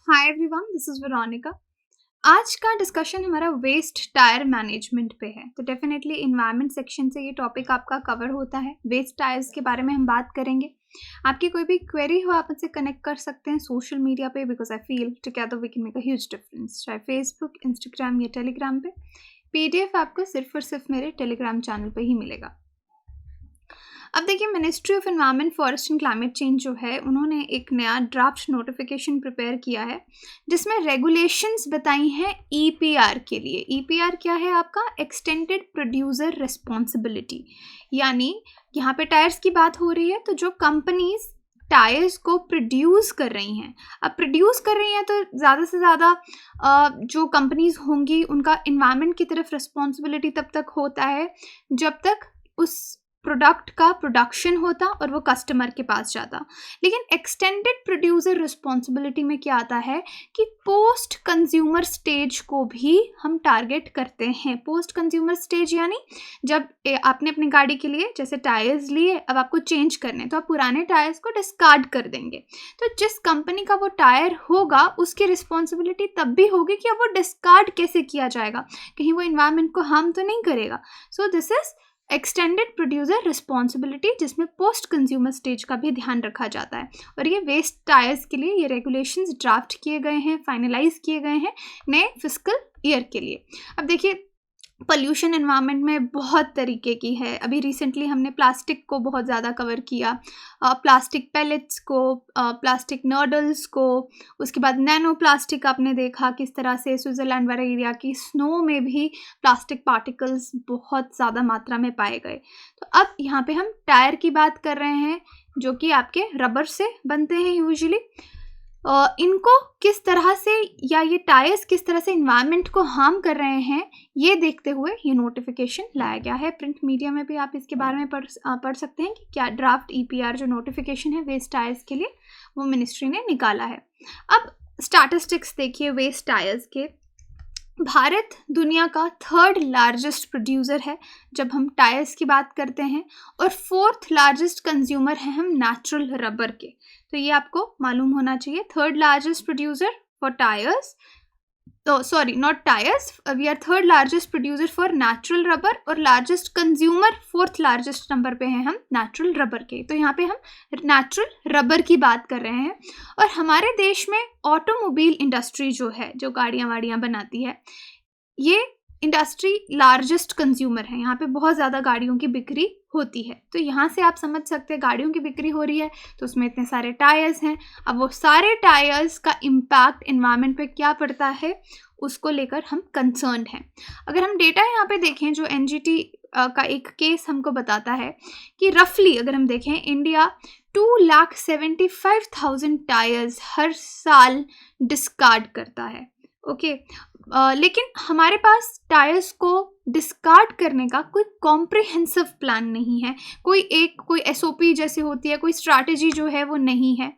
Hi everyone, this is Veronica. आज का discussion हमारा वेस्ट टायर मैनेजमेंट पे है। तो डेफिनेटली इन्वायरमेंट सेक्शन से ये टॉपिक आपका कवर होता है। वेस्ट टायर्स के बारे में हम बात करेंगे। आपकी कोई भी क्वेरी हो आप मुझसे कनेक्ट कर सकते हैं सोशल मीडिया पे, because I feel together we can make a huge difference, चाहे फेसबुक, इंस्टाग्राम या टेलीग्राम पे। पीडीएफ आपको सिर्फ और सिर्फ मेरे टेलीग्राम चैनल पे ही मिलेगा। अब देखिए, ministry of environment, forest and climate change जो है, उन्होंने एक नया ड्राफ्ट नोटिफिकेशन प्रिपेयर किया है जिसमें रेगुलेशंस बताई हैं ईपीआर के लिए। ईपीआर क्या है? आपका एक्सटेंडेड प्रोड्यूसर रिस्पॉन्सिबिलिटी। यानी यहाँ पे टायर्स की बात हो रही है, तो जो कंपनीज टायर्स को प्रोड्यूस कर रही हैं, अब प्रोड्यूस कर रही हैं तो ज़्यादा से ज़्यादा जो कंपनीज होंगी उनका इन्वायरमेंट की तरफ रिस्पॉन्सिबिलिटी तब तक होता है जब तक उस प्रोडक्ट का प्रोडक्शन होता और वो कस्टमर के पास जाता। लेकिन एक्सटेंडेड प्रोड्यूसर रिस्पॉन्सिबिलिटी में क्या आता है कि पोस्ट कंज्यूमर स्टेज को भी हम टारगेट करते हैं। पोस्ट कंज्यूमर स्टेज यानी जब आपने अपनी गाड़ी के लिए जैसे टायर्स लिए, अब आपको चेंज करने, तो आप पुराने टायर्स को डिस्कार्ड कर देंगे। तो जिस कंपनी का वो टायर होगा उसकी रिस्पॉन्सिबिलिटी तब भी होगी कि अब वो डिस्कार्ड कैसे किया जाएगा, कहीं वो इन्वायरमेंट को हार्म तो नहीं करेगा। So this is extended producer responsibility, जिसमें पोस्ट कंज्यूमर स्टेज का भी ध्यान रखा जाता है। और ये वेस्ट टायर्स के लिए ये रेगुलेशंस ड्राफ्ट किए गए हैं, फाइनलाइज किए गए हैं नए फिस्कल ईयर के लिए। अब देखिए, पॉल्यूशन एनवायरनमेंट में बहुत तरीके की है। अभी रिसेंटली हमने प्लास्टिक को बहुत ज़्यादा कवर किया, प्लास्टिक पैलेट्स को, प्लास्टिक नर्डल्स को, उसके बाद नैनो प्लास्टिक आपने देखा किस तरह से स्विट्ज़रलैंड वाले एरिया की स्नो में भी प्लास्टिक पार्टिकल्स बहुत ज़्यादा मात्रा में पाए गए। तो अब यहाँ पे हम टायर की बात कर रहे हैं जो कि आपके रबर से बनते हैं यूजुअली। इनको किस तरह से, या ये टायर्स किस तरह से इन्वायरमेंट को हार्म कर रहे हैं, ये देखते हुए ये नोटिफिकेशन लाया गया है। प्रिंट मीडिया में भी आप इसके बारे में पढ़ सकते हैं कि क्या ड्राफ्ट ईपीआर जो नोटिफिकेशन है वेस्ट टायर्स के लिए, वो मिनिस्ट्री ने निकाला है। अब स्टैटिस्टिक्स देखिए वेस्ट टायर्स के। भारत दुनिया का 3rd लार्जेस्ट प्रोड्यूसर है जब हम टायर्स की बात करते हैं, और 4th लार्जेस्ट कंज्यूमर हैं हम नेचुरल रबर के। तो ये आपको मालूम होना चाहिए। 3rd largest producer for tyres, तो sorry not tyres, we are 3rd largest producer for natural rubber, और largest consumer 4th largest number पे हैं हम नेचुरल रबर के। तो यहाँ पे हम नेचुरल रबर की बात कर रहे हैं। और हमारे देश में ऑटोमोबाइल इंडस्ट्री जो है, जो गाड़ियाँ वाड़ियाँ बनाती है, ये इंडस्ट्री लार्जेस्ट कंज्यूमर है। यहाँ पे बहुत ज़्यादा गाड़ियों की बिक्री होती है। तो यहाँ से आप समझ सकते हैं गाड़ियों की बिक्री हो रही है तो उसमें इतने सारे टायर्स हैं। अब वो सारे टायर्स का इम्पैक्ट इन्वायरमेंट पे क्या पड़ता है, उसको लेकर हम कंसर्न्ड हैं। अगर हम डेटा यहाँ पे देखें, जो एनजीटी का एक केस हमको बताता है कि रफली अगर हम देखें, इंडिया 2,75,000 टायर्स हर साल डिस्कार्ड करता है। ओके, लेकिन हमारे पास टायर्स को डिस्कार्ड करने का कोई कॉम्प्रिहेंसिव प्लान नहीं है। कोई एसओपी जैसे होती है, कोई स्ट्रैटेजी जो है वो नहीं है।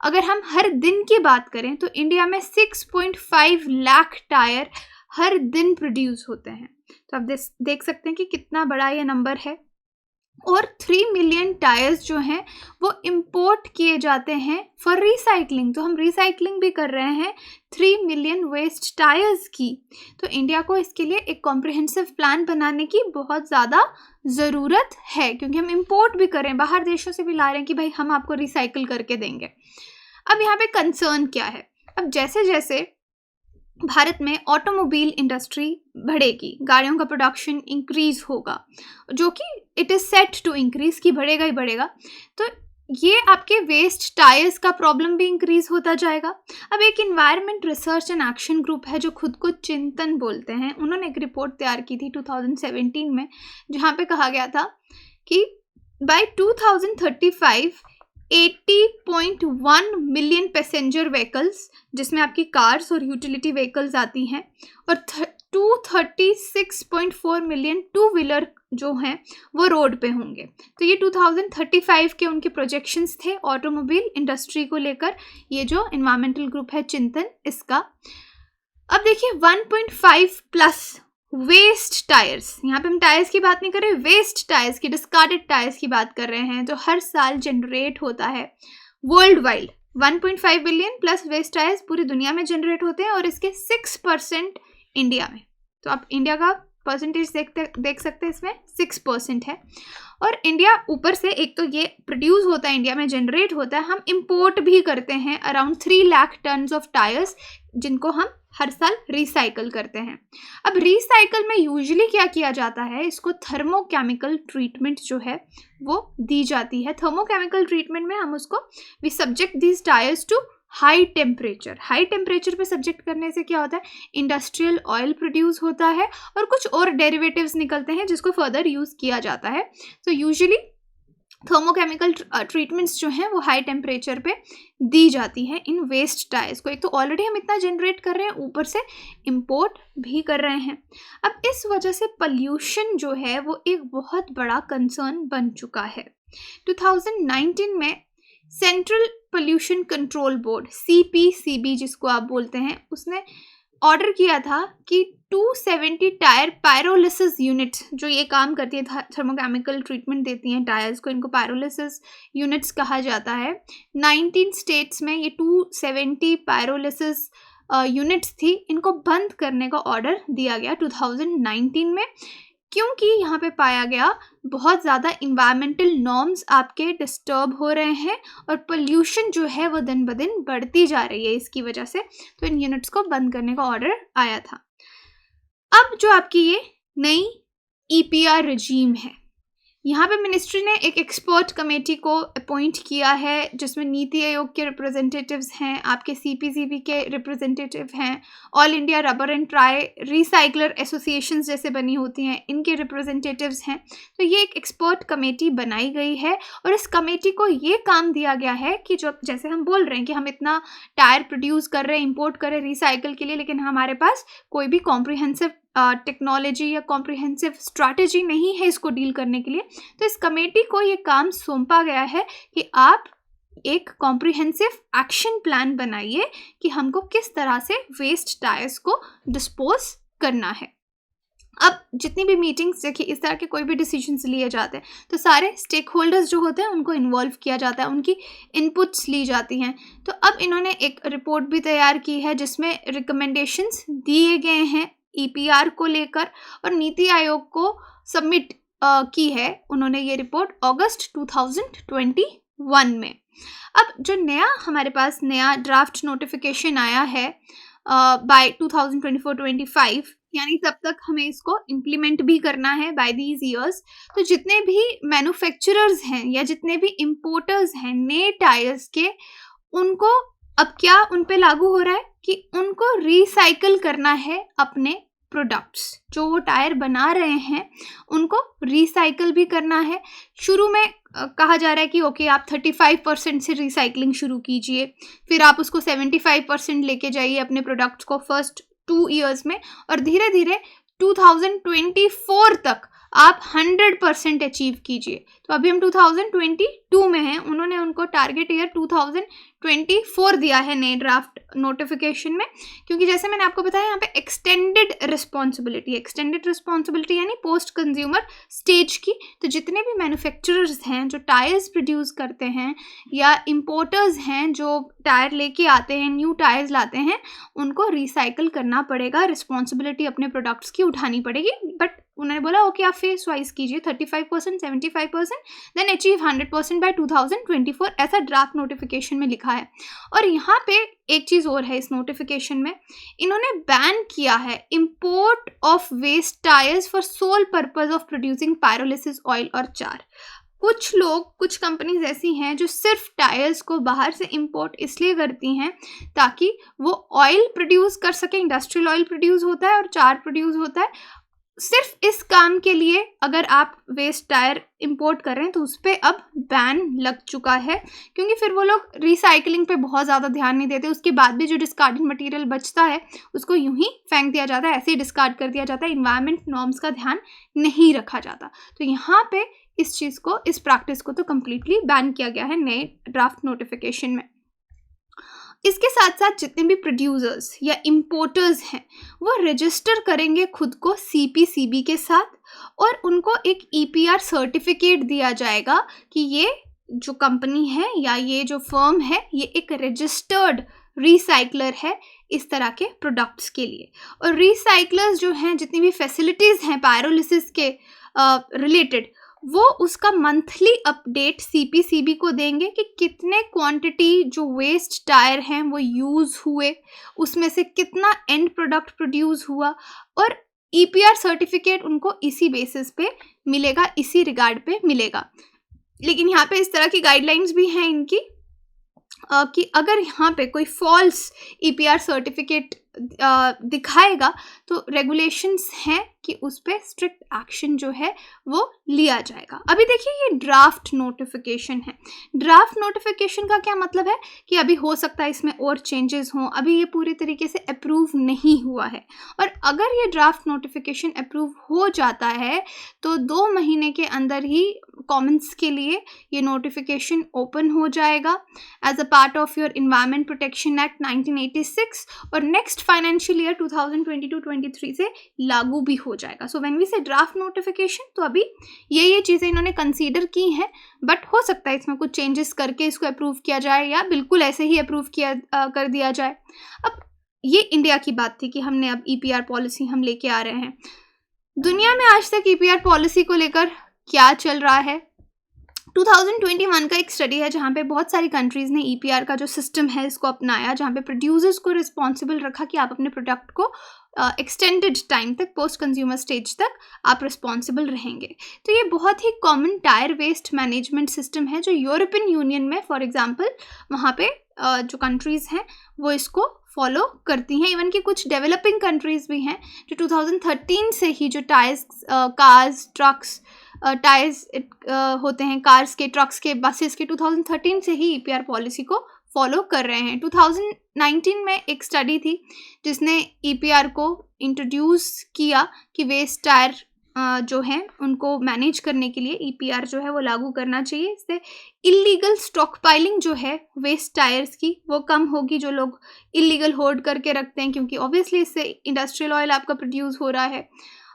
अगर हम हर दिन की बात करें तो इंडिया में 6.5 लाख टायर हर दिन प्रोड्यूस होते हैं। तो आप देख सकते हैं कि कितना बड़ा ये नंबर है। और 3 मिलियन टायर्स जो हैं वो इंपोर्ट किए जाते हैं फॉर रिसाइकलिंग। तो हम रिसाइकलिंग भी कर रहे हैं 3 मिलियन वेस्ट टायर्स की। तो इंडिया को इसके लिए एक कॉम्प्रिहेंसिव प्लान बनाने की बहुत ज़्यादा ज़रूरत है, क्योंकि हम इंपोर्ट भी कर रहे हैं, बाहर देशों से भी ला रहे हैं कि भाई हम आपको रिसाइकिल करके देंगे। अब यहाँ पे कंसर्न क्या है? अब जैसे जैसे भारत में ऑटोमोबाइल इंडस्ट्री बढ़ेगी, गाड़ियों का प्रोडक्शन इंक्रीज होगा, जो कि it is set to increase, कि बढ़ेगा ही बढ़ेगा, तो ये आपके वेस्ट टायर्स का प्रॉब्लम भी इंक्रीज होता जाएगा। अब एक environment research and action group है जो खुद को चिंतन बोलते हैं, उन्होंने एक रिपोर्ट तैयार की थी 2017 में, जहाँ पे कहा गया था कि बाय 2035 80.1 मिलियन पैसेंजर व्हीकल्स, जिसमें आपकी कार्स और यूटिलिटी व्हीकल्स आती हैं, और 236.4 मिलियन टू व्हीलर जो हैं वो रोड पे होंगे। तो ये 2035 के उनके प्रोजेक्शंस थे ऑटोमोबाइल इंडस्ट्री को लेकर, ये जो इन्वायरमेंटल ग्रुप है चिंतन, इसका। अब देखिए 1.5 प्लस वेस्ट टायर्स, यहाँ पे हम टायर्स की बात नहीं कर रहे, वेस्ट टायर्स की, डिस्कार्डेड टायर्स की बात कर रहे हैं, जो हर साल जनरेट होता है world wide 1.5 billion plus waste tyres पूरी दुनिया में जनरेट होते हैं और इसके 6% इंडिया में। तो आप इंडिया का परसेंटेज देख सकते हैं, इसमें 6% है। और इंडिया ऊपर से एक तो ये प्रोड्यूस होता है, इंडिया में जनरेट होता है, हम इंपोर्ट भी करते हैं around 3 lakh tons of tyres, जिनको हम हर साल रिसाइकल करते हैं। अब रिसाइकल में यूजुअली क्या किया जाता है, इसको थर्मोकेमिकल ट्रीटमेंट जो है वो दी जाती है। थर्मोकेमिकल ट्रीटमेंट में हम उसको we subject these tyres to high temperature. High temperature पे सब्जेक्ट करने से क्या होता है, इंडस्ट्रियल ऑयल प्रोड्यूस होता है और कुछ और डेरिवेटिव्स निकलते हैं जिसको फर्दर यूज़ किया जाता है। तो यूजुअली थर्मोकेमिकल ट्रीटमेंट्स जो हैं वो हाई टेम्परेचर पे दी जाती है इन वेस्ट टायर्स को। एक तो ऑलरेडी हम इतना जनरेट कर रहे हैं, ऊपर से इंपोर्ट भी कर रहे हैं। अब इस वजह से पॉल्यूशन जो है वो एक बहुत बड़ा कंसर्न बन चुका है। 2019 में central pollution control board CPCB जिसको आप बोलते हैं, उसने ऑर्डर किया था कि 270 टायर पायरोलिसिस यूनिट्स, जो ये काम करती है थर्मोकेमिकल ट्रीटमेंट देती हैं टायर्स को, इनको पायरोलिसिस यूनिट्स कहा जाता है। 19 स्टेट्स में ये 270 पायरोलिसिस यूनिट्स थी, इनको बंद करने का ऑर्डर दिया गया 2019 में, क्योंकि यहाँ पे पाया गया बहुत ज़्यादा इन्वायरमेंटल नॉर्म्स आपके डिस्टर्ब हो रहे हैं और पोल्यूशन जो है वो दिन ब दिन बढ़ती जा रही है इसकी वजह से। तो इन यूनिट्स को बंद करने का ऑर्डर आया था। अब जो आपकी ये नई EPR रजीम है, यहाँ पे मिनिस्ट्री ने एक एक्सपर्ट कमेटी को अपॉइंट किया है जिसमें नीति आयोग के रिप्रेजेंटेटिव्स हैं, आपके CPCB के रिप्रेजेंटेटिव हैं, all India rubber and try recycler associations जैसे बनी होती हैं, इनके रिप्रेजेंटेटिव्स हैं। तो ये एक एक्सपर्ट कमेटी बनाई गई है और इस कमेटी को ये काम दिया गया है कि जो जैसे हम बोल रहे हैं कि हम इतना टायर प्रोड्यूस कर रहे हैं, इंपोर्ट कर रहे हैं रिसाइकल के लिए, लेकिन हमारे पास कोई भी कॉम्प्रिहेंसिव टेक्नोलॉजी या कॉम्प्रिहेंसिव स्ट्रैटेजी नहीं है इसको डील करने के लिए। तो इस कमेटी को ये काम सौंपा गया है कि आप एक कॉम्प्रिहेंसिव एक्शन प्लान बनाइए कि हमको किस तरह से वेस्ट टायर्स को डिस्पोज करना है। अब जितनी भी मीटिंग्स, देखिए इस तरह के कोई भी डिसीजंस लिए जाते हैं तो सारे स्टेक होल्डर्स जो होते हैं उनको इन्वॉल्व किया जाता है, उनकी इनपुट्स ली जाती हैं। तो अब इन्होंने एक रिपोर्ट भी तैयार की है जिसमें रिकमेंडेशंस दिए गए हैं EPR को लेकर और नीति आयोग को सबमिट की है उन्होंने ये रिपोर्ट अगस्त 2021 में। अब जो नया हमारे पास नया ड्राफ्ट नोटिफिकेशन आया है बाय 2024-25, यानी तब तक हमें इसको इम्प्लीमेंट भी करना है बाय दीज ईयर्स। तो जितने भी मैन्युफैक्चरर्स हैं या जितने भी इम्पोर्टर्स हैं नए टायर्स के, उनको अब क्या उन पे लागू हो रहा है कि उनको रिसाइकल करना है अपने प्रोडक्ट्स, जो वो टायर बना रहे हैं उनको रिसाइकल भी करना है। शुरू में कहा जा रहा है कि ओके आप 35% से रिसाइकलिंग शुरू कीजिए, फिर आप उसको 75% लेके जाइए अपने प्रोडक्ट्स को फर्स्ट 2 ईयर्स में, और धीरे धीरे 2024 तक आप 100% अचीव कीजिए। तो अभी हम 2022 में हैं, उन्होंने उनको टारगेट ईयर 2024 दिया है नए ड्राफ्ट नोटिफिकेशन में, क्योंकि जैसे मैंने आपको बताया यहाँ पे एक्सटेंडेड रिस्पॉन्सिबिलिटी यानी पोस्ट कंज्यूमर स्टेज की। तो जितने भी मैन्युफैक्चरर्स हैं जो टायर्स प्रोड्यूस करते हैं या इम्पोर्टर्स हैं जो टायर लेके आते हैं, न्यू टायर्स लाते हैं, उनको रिसाइकल करना पड़ेगा, रिस्पॉन्सिबिलिटी अपने प्रोडक्ट्स की उठानी पड़ेगी। बट उन्होंने बोला ओके आप फेस वाइज कीजिए 35%, 75%, देन अचीव 100% बाय 2024, ऐसा ड्राफ्ट नोटिफिकेशन में लिखा है। और यहाँ पे एक चीज़ और है, इस नोटिफिकेशन में इन्होंने बैन किया है import of waste tyres for sole purpose of producing pyrolysis oil और चार। कुछ लोग, कुछ कंपनीज ऐसी हैं जो सिर्फ टायर्स को बाहर से इंपोर्ट इसलिए करती हैं ताकि वो ऑयल प्रोड्यूस कर सकें, इंडस्ट्रियल ऑयल प्रोड्यूस होता है और चार प्रोड्यूस होता है। सिर्फ इस काम के लिए अगर आप वेस्ट टायर इंपोर्ट कर रहे हैं तो उस पर अब बैन लग चुका है, क्योंकि फिर वो लोग रिसाइकलिंग पे बहुत ज़्यादा ध्यान नहीं देते। उसके बाद भी जो डिस्कार्डेड मटेरियल बचता है उसको यूं ही फेंक दिया जाता है, ऐसे ही डिस्कार्ड कर दिया जाता है, इन्वायरमेंट नॉर्म्स का ध्यान नहीं रखा जाता। तो यहाँ पे इस चीज़ को, इस प्रैक्टिस को तो कम्प्लीटली बैन किया गया है नए ड्राफ्ट नोटिफिकेशन में। इसके साथ साथ जितने भी प्रोड्यूसर्स या इम्पोर्टर्स हैं वो रजिस्टर करेंगे खुद को CPCB के साथ और उनको एक EPR सर्टिफिकेट दिया जाएगा कि ये जो कंपनी है या ये जो फर्म है ये एक रजिस्टर्ड रिसाइकलर है इस तरह के प्रोडक्ट्स के लिए। और रिसाइकलर्स जो हैं, जितनी भी फैसिलिटीज़ हैं पायरोलिसिस के रिलेटेड, वो उसका मंथली अपडेट सीपीसीबी को देंगे कि कितने क्वांटिटी जो वेस्ट टायर हैं वो यूज़ हुए, उसमें से कितना एंड प्रोडक्ट प्रोड्यूस हुआ, और ईपीआर सर्टिफिकेट उनको इसी बेसिस पे मिलेगा, इसी रिगार्ड पे मिलेगा। लेकिन यहाँ पे इस तरह की गाइडलाइंस भी हैं इनकी कि अगर यहाँ पे कोई फॉल्स ईपीआर सर्टिफिकेट दिखाएगा तो रेगुलेशंस हैं कि उस पर स्ट्रिक्ट एक्शन जो है वो लिया जाएगा। अभी देखिए ये ड्राफ्ट नोटिफिकेशन है। ड्राफ्ट नोटिफिकेशन का क्या मतलब है कि अभी हो सकता है इसमें और चेंजेस हों, अभी ये पूरी तरीके से अप्रूव नहीं हुआ है। और अगर ये ड्राफ्ट नोटिफिकेशन अप्रूव हो जाता है तो 2 महीने के अंदर ही कमेंट्स के लिए ये नोटिफिकेशन ओपन हो जाएगा as a part of your environment protection act 1986 और नेक्स्ट फाइनेंशियल ईयर 2022-23 से लागू भी हो जाएगा। सो व्हेन वी से ड्राफ्ट नोटिफिकेशन, तो अभी ये चीज़ें इन्होंने कंसीडर की हैं, बट हो सकता है इसमें कुछ चेंजेस करके इसको अप्रूव किया जाए या बिल्कुल ऐसे ही अप्रूव किया कर दिया जाए। अब ये इंडिया की बात थी कि हमने अब ईपीआर पॉलिसी हम लेके आ रहे हैं। दुनिया में आज तक ईपीआर पॉलिसी को लेकर क्या चल रहा है? 2021 का एक स्टडी है जहाँ पे बहुत सारी कंट्रीज़ ने ईपीआर का जो सिस्टम है इसको अपनाया, जहाँ पे प्रोड्यूसर्स को रिस्पॉन्सिबल रखा कि आप अपने प्रोडक्ट को एक्सटेंडेड टाइम तक, पोस्ट कंज्यूमर स्टेज तक आप रिस्पॉन्सिबल रहेंगे। तो ये बहुत ही common tyre waste management system है जो यूरोपियन यूनियन में, फॉर एग्जांपल, वहाँ पे जो कंट्रीज़ हैं वो इसको फॉलो करती हैं। इवन कि कुछ डेवलपिंग कंट्रीज़ भी हैं जो 2013 से ही जो टायर्स, कार्स, ट्रक्स, टायर्स होते हैं कार्स के, ट्रक्स के, बसेस के, 2013 से ही ईपीआर पॉलिसी को फॉलो कर रहे हैं। 2019 में एक स्टडी थी जिसने ईपीआर को इंट्रोड्यूस किया कि वेस्ट टायर जो हैं उनको मैनेज करने के लिए ईपीआर जो है वो लागू करना चाहिए। इससे इलीगल स्टॉक पाइलिंग जो है वेस्ट टायर्स की वो कम होगी, जो लोग इलीगल होल्ड करके रखते हैं, क्योंकि ऑब्वियसली इससे इंडस्ट्रियल ऑयल आपका प्रोड्यूस हो रहा है।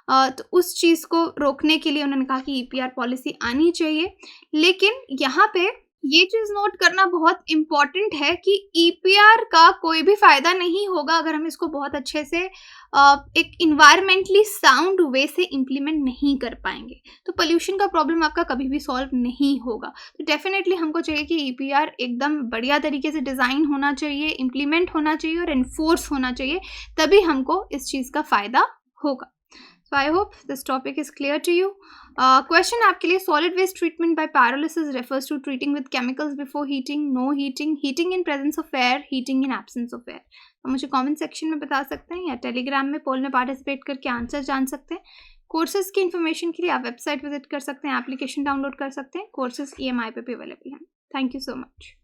तो उस चीज़ को रोकने के लिए उन्होंने कहा कि ईपीआर पॉलिसी आनी चाहिए। लेकिन यहाँ पे ये चीज़ नोट करना बहुत इम्पॉर्टेंट है कि ईपीआर का कोई भी फ़ायदा नहीं होगा अगर हम इसको बहुत अच्छे से एक इन्वायरमेंटली साउंड वे से इम्प्लीमेंट नहीं कर पाएंगे। तो पोल्यूशन का प्रॉब्लम आपका कभी भी सॉल्व नहीं होगा। तो डेफिनेटली हमको चाहिए कि ईपीआर एकदम बढ़िया तरीके से डिज़ाइन होना चाहिए, इम्प्लीमेंट होना चाहिए और इन्फोर्स होना चाहिए, तभी हमको इस चीज़ का फ़ायदा होगा। So I hope this topic is clear to you. Question आपके लिए, solid waste treatment by pyrolysis refers to treating with chemicals before heating, no heating, heating in presence of air, heating in absence of air. तो मुझे comment section में बता सकते हैं या Telegram में पोल में पार्टिसिपेट करके आंसर जान सकते हैं। कोर्सेज की इन्फॉर्मेशन के लिए आप वेबसाइट विजिट कर सकते हैं, एप्लीकेशन डाउनलोड कर सकते हैं। कोर्सेज EMI पे भी अवेलेबल हैं। Thank you so much.